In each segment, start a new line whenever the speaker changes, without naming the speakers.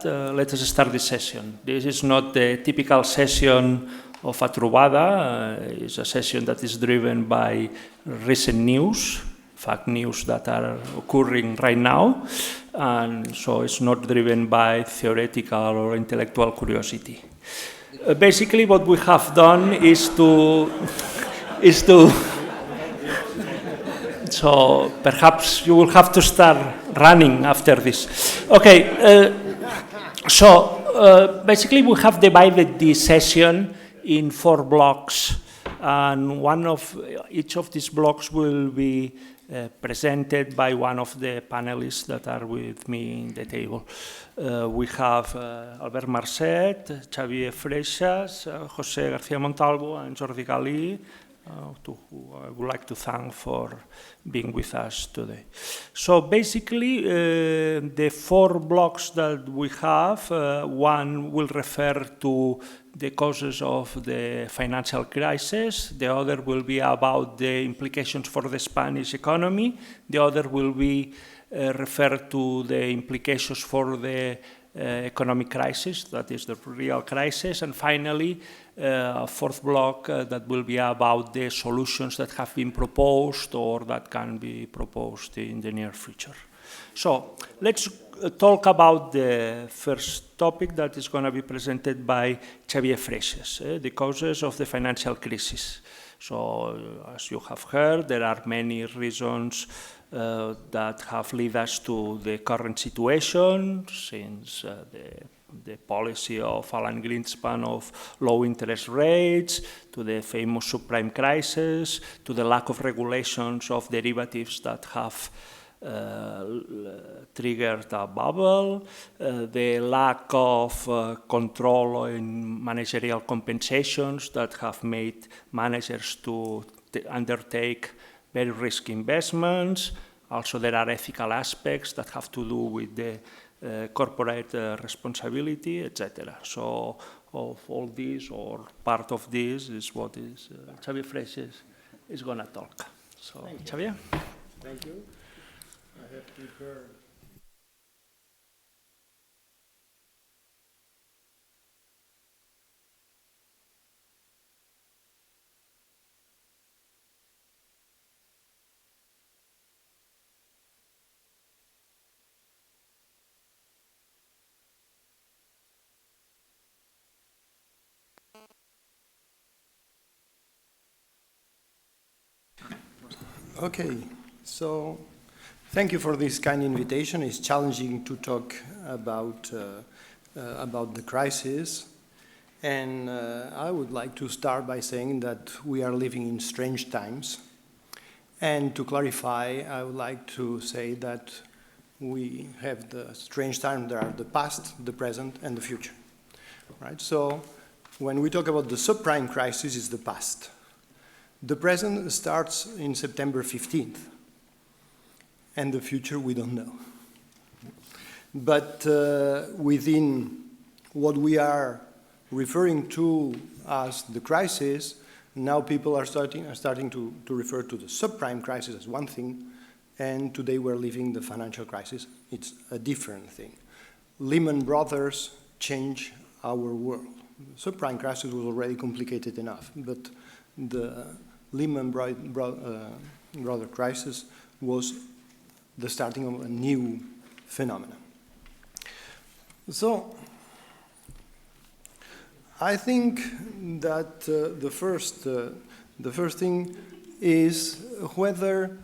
let us start this session. This is not the typical session of a Trobada. It's a session that is driven by recent news, fact news that are occurring right now, and so it's not driven by theoretical or intellectual curiosity. Basically, what we have done is to so perhaps you will have to start running after this. Okay, so basically we have divided this session in 4 blocks, and each of these blocks will be presented by one of the panelists that are with me in the table. We have Albert Marcet, Xavier Freixas, José García Montalvo, and Jordi Galí, who I would like to thank for being with us today. So basically, the 4 blocks that we have, one will refer to the causes of the financial crisis, the other will be about the implications for the Spanish economy, the other will be refer to the implications for the economic crisis, that is the real crisis, and finally, a 4th block that will be about the solutions that have been proposed or that can be proposed in the near future. So let's talk about the first topic that is going to be presented by Xavier Freixas, the causes of the financial crisis. So as you have heard, there are many reasons that have led us to the current situation since the policy of Alan Greenspan of low interest rates, to the famous subprime crisis, to the lack of regulations of derivatives that have triggered a bubble, the lack of control in managerial compensations that have made managers to undertake very risky investments. Also, there are ethical aspects that have to do with the corporate responsibility, etc. So, of all this, or part of this, is what is Xavier Freixas is going to talk. So, Xavier.
Thank you. I have prepared. Okay, so thank you for this kind invitation. It's challenging to talk about the crisis, and I would like to start by saying that we are living in strange times. And to clarify, I would like to say that we have the strange times. There are the past, the present, and the future. Right? So when we talk about the subprime crisis, it's the past. The present starts in September 15th, and the future we don't know. But within what we are referring to as the crisis, now people are starting to refer to the subprime crisis as one thing, and today we're living the financial crisis. It's a different thing. Lehman Brothers changed our world. The subprime crisis was already complicated enough, but the Lehman Brothers crisis was the starting of a new phenomenon. So I think that the first thing is whether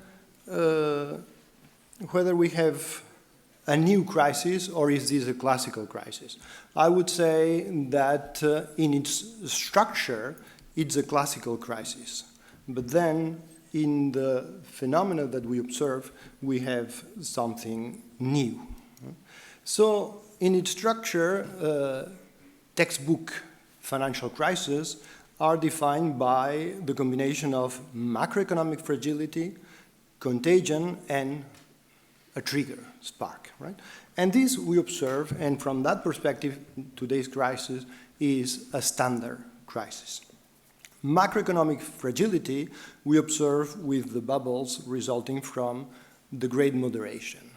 we have a new crisis or is this a classical crisis. I would say that in its structure, it's a classical crisis. But then, in the phenomena that we observe, we have something new. So, in its structure, textbook financial crises are defined by the combination of macroeconomic fragility, contagion, and a trigger, spark, right? And this we observe, and from that perspective, today's crisis is a standard crisis. Macroeconomic fragility we observe with the bubbles resulting from the great moderation.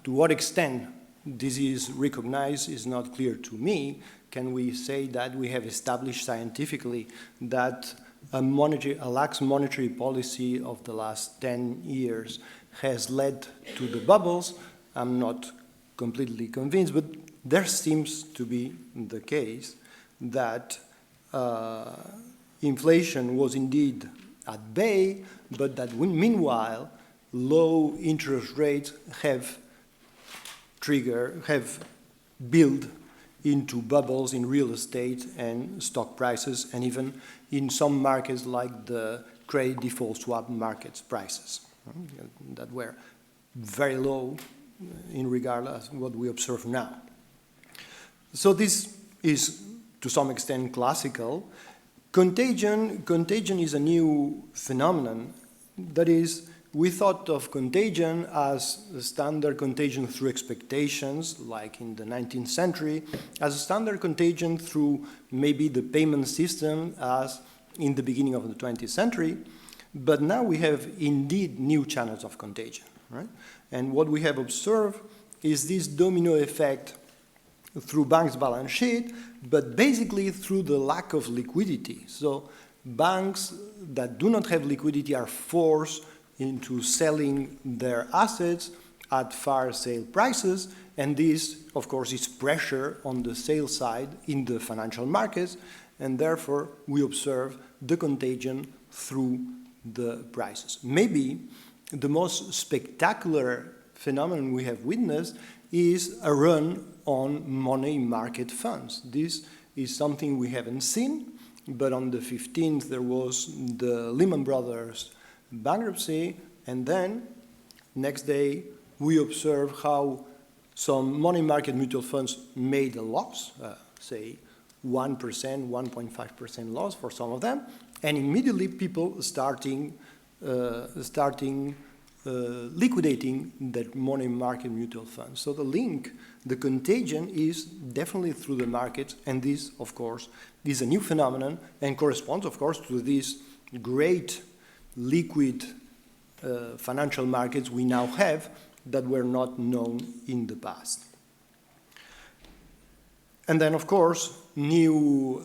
To what extent this is recognized is not clear to me. Can we say that we have established scientifically that a lax monetary policy of the last 10 years has led to the bubbles? I'm not completely convinced, but there seems to be the case that inflation was indeed at bay, but that meanwhile low interest rates have built into bubbles in real estate and stock prices, and even in some markets like the credit default swap markets prices that were very low in regard to what we observe now. So this is to some extent classical. Contagion is a new phenomenon. That is, we thought of contagion as a standard contagion through expectations, like in the 19th century, as a standard contagion through maybe the payment system as in the beginning of the 20th century. But now we have indeed new channels of contagion, right? And what we have observed is this domino effect through banks' balance sheet, but basically through the lack of liquidity. So banks that do not have liquidity are forced into selling their assets at fire sale prices, and this, of course, is pressure on the sale side in the financial markets, and therefore we observe the contagion through the prices. Maybe the most spectacular phenomenon we have witnessed is a run on money market funds. This is something we haven't seen, but on the 15th there was the Lehman Brothers bankruptcy, and then next day we observe how some money market mutual funds made a loss, say 1%, 1.5% loss for some of them, and immediately people starting liquidating that money market mutual funds. So the link, the contagion is definitely through the market, and this, of course, is a new phenomenon and corresponds, of course, to these great liquid financial markets we now have that were not known in the past. And then, of course, new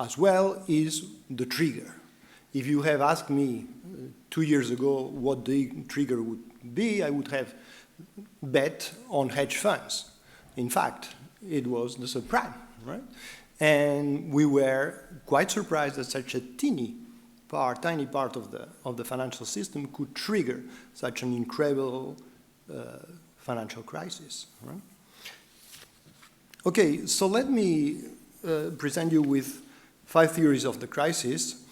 as well is the trigger. If you have asked me 2 years ago what the trigger would be, I would have bet on hedge funds. In fact, it was the subprime, right? And we were quite surprised that such a tiny part of the financial system could trigger such an incredible financial crisis, right? Okay, so let me present you with 5 theories of the crisis,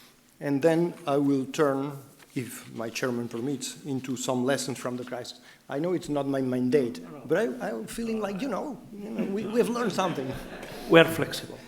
and then I will turn, if my chairman permits, into some lessons from the crisis. I know it's not my mandate, but I'm feeling like, we have learned something.
We're flexible.